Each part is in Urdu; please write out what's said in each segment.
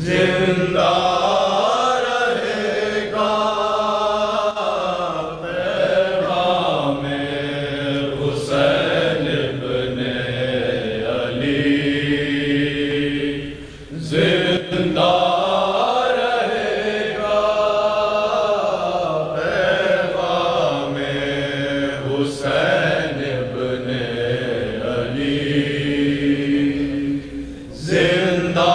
زندہ رہے گا پیغام حسین ابن علی، زندہ رہے گا پیغام حسین ابن علی، زندہ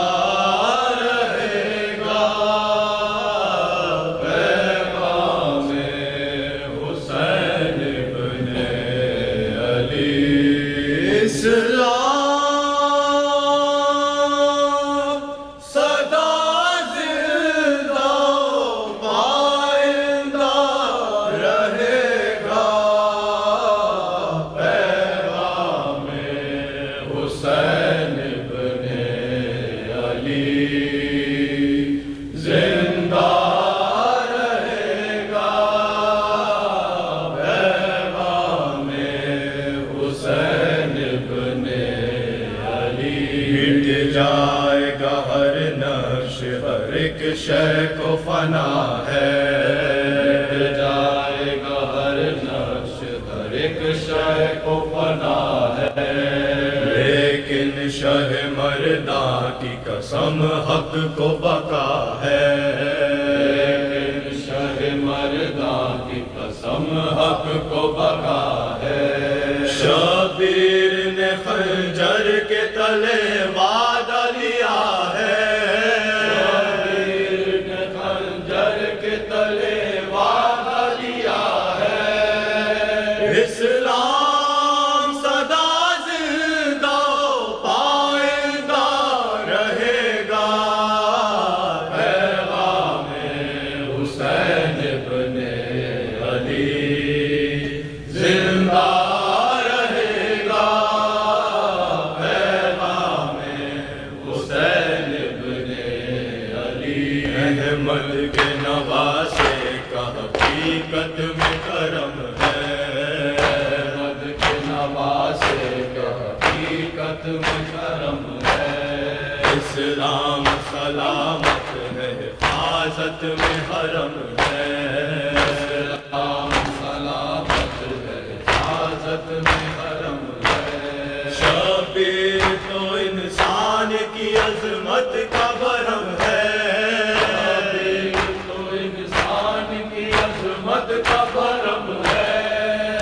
اسلام صدا زندہ پائندہ رہے گا پیغام حسین ابن علی، زندہ رہے گا پیغام حسین ابن علی، مٹ جائے گا ہر نقش ہر ایک شے کو فنا ہے، مٹ جائے گا ہر نقش ہر ایک شے کو فنا ہے، لیکن شہ مرداں کی قسم حق کو بقا ہے، لیکن شہ مرداں کی قسم حق کو بقا ہے، شبیر نے خنجر کے تلے وعدہ لیا ہے، شبیر نے خنجر کے تلے وعدہ لیا ہے، اسلام صدا زندہ پائندہ رہے گا پیغام حسین ابن علی، زندہ احمد کے نواسے کا حقیقت میں کرم ہے، احمد کے نواسے کا حقیقت میں کرم ہے، اسلام سلامت ہے حفاظت میں حرم ہے، اسلام سلامت ہے حفاظت میں حرم ہے، شبیر تو انسان کی عظمت کا بھرم ہے، کا بھرم ہے،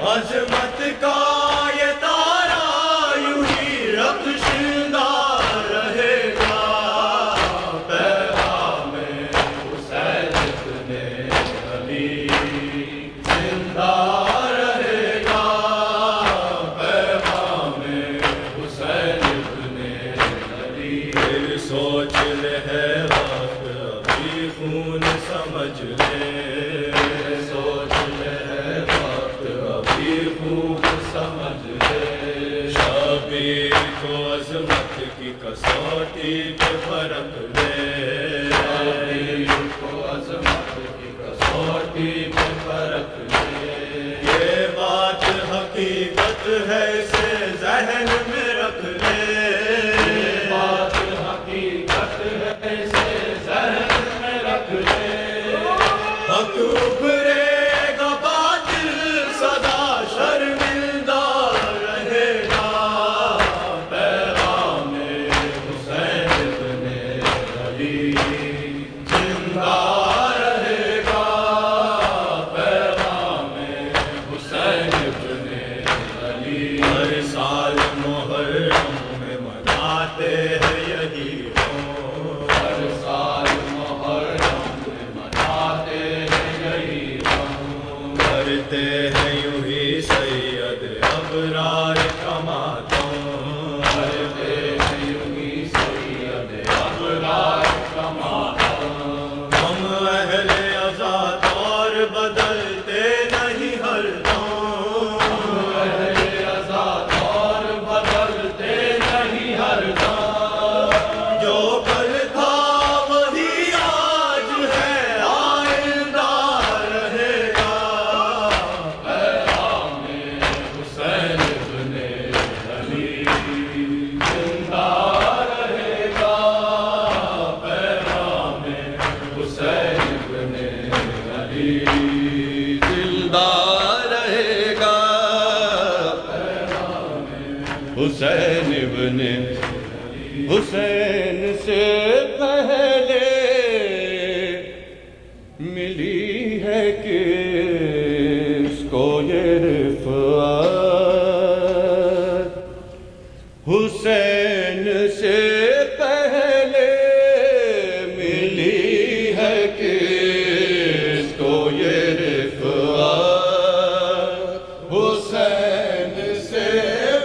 عظمت کا یہ تارا یوں ہی رخشندہ رہے گا پیغام حسین ابن علی، زندہ رہے گا پیغام حسین ابن علی، پھر سوچ لے ہے وقت ابھی خون سمجھ لے، سمجھ لے، شبیر کو عظمت کی کسوٹی پہ پرکھ لے، شبیر کو عظمت کی کسوٹی پہ پرکھ لے، یہ بات حقیقت ہے اسے ذہن میں رکھ لے، یہ بات حقیقت ہے اسے ذہن میں رکھ لے، حق ابھرے گا باطل سدا شرمندہ رہے گا پیغام حسین ابن علی، حسین ابن حسین سے پہلے ملی ہے کس کو یہ رفعت، حسین سے پہلے ملی ہے کس کو یہ رفعت، حسین سے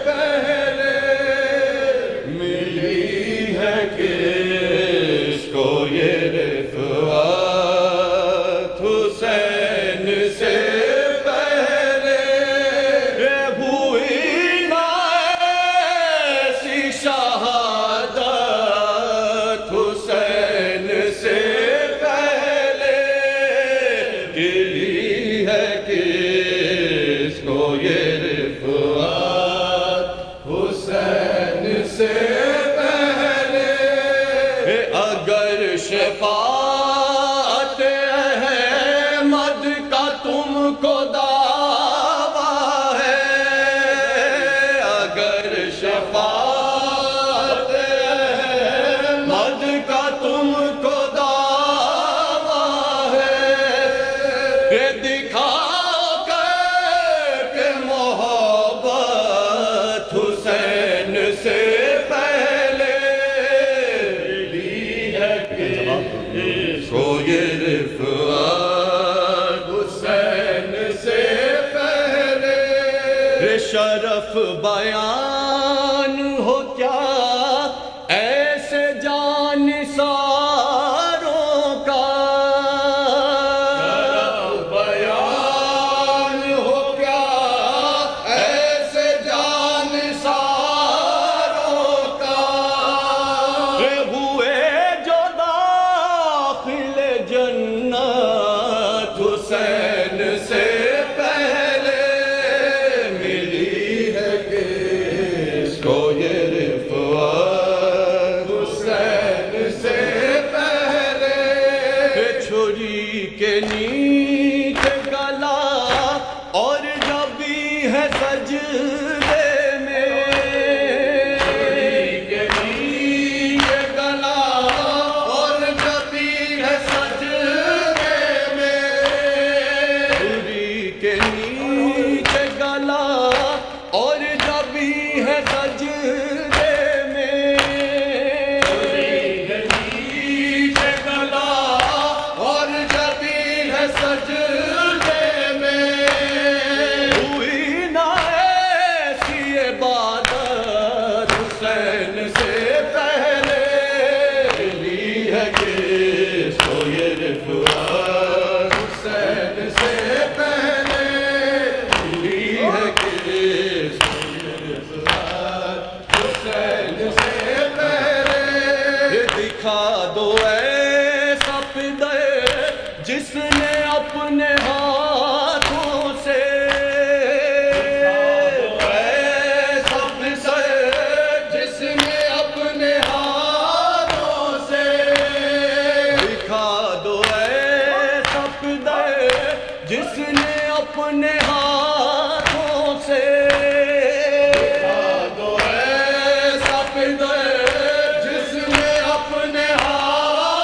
پہلے ملی ہے کس کو یہ رفعت، حسین سے پہلے ہوئی نہ ایسی شہادت، حسین سے پہلے ملی ہے کس کو یہ رفعت، حسین سے پہلے اگر شفاعت احمد کا تم کو دعویٰ ہے، اگر شفاعت احمد کا تم کو دعویٰ ہے، دکھا کر کہ محبت حسین سے پہلے ملی ہے کس کو یہ رفعت، حسین سے پہلے شرف بیان ہو کیا ایسے جان ساروں کا، شرف بیان ہو کیا ایسے جان ساروں کا، ہوئے جو داخل جنت حسین سے پہلے ملی ہے کس کو یہ رفعت، حسین سے پہلے چھری کے نیچے گلا اور جب بھی ہے سجدے میں، چھری کے نیچے گلا اور جب بھی ہے سجدے میں، چھری کے نیچے گلا اور جب بھی ہے سجدے میں، چھری کے نیچے گلا اور جب بھی ہے سجدے میں، ہوئی نہ ایسی عبادت حسین سے پہلے ملی ہے کس کو یہ رفعت، حسین سے پہلے ملی ہے کس کو یہ رفعت، حسین سے پہلے دکھا دو ایسا پدر جس نے اپنے ہاتھوں سے، ایسا پدر جس نے اپنے ہاتھوں سے، دکھا دو ایسا پدر جس نے اپنے ہاتھوں سے، دکھا دو ایسا پدر جس نے اپنے ہاتھوں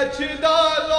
اچھ ڈالو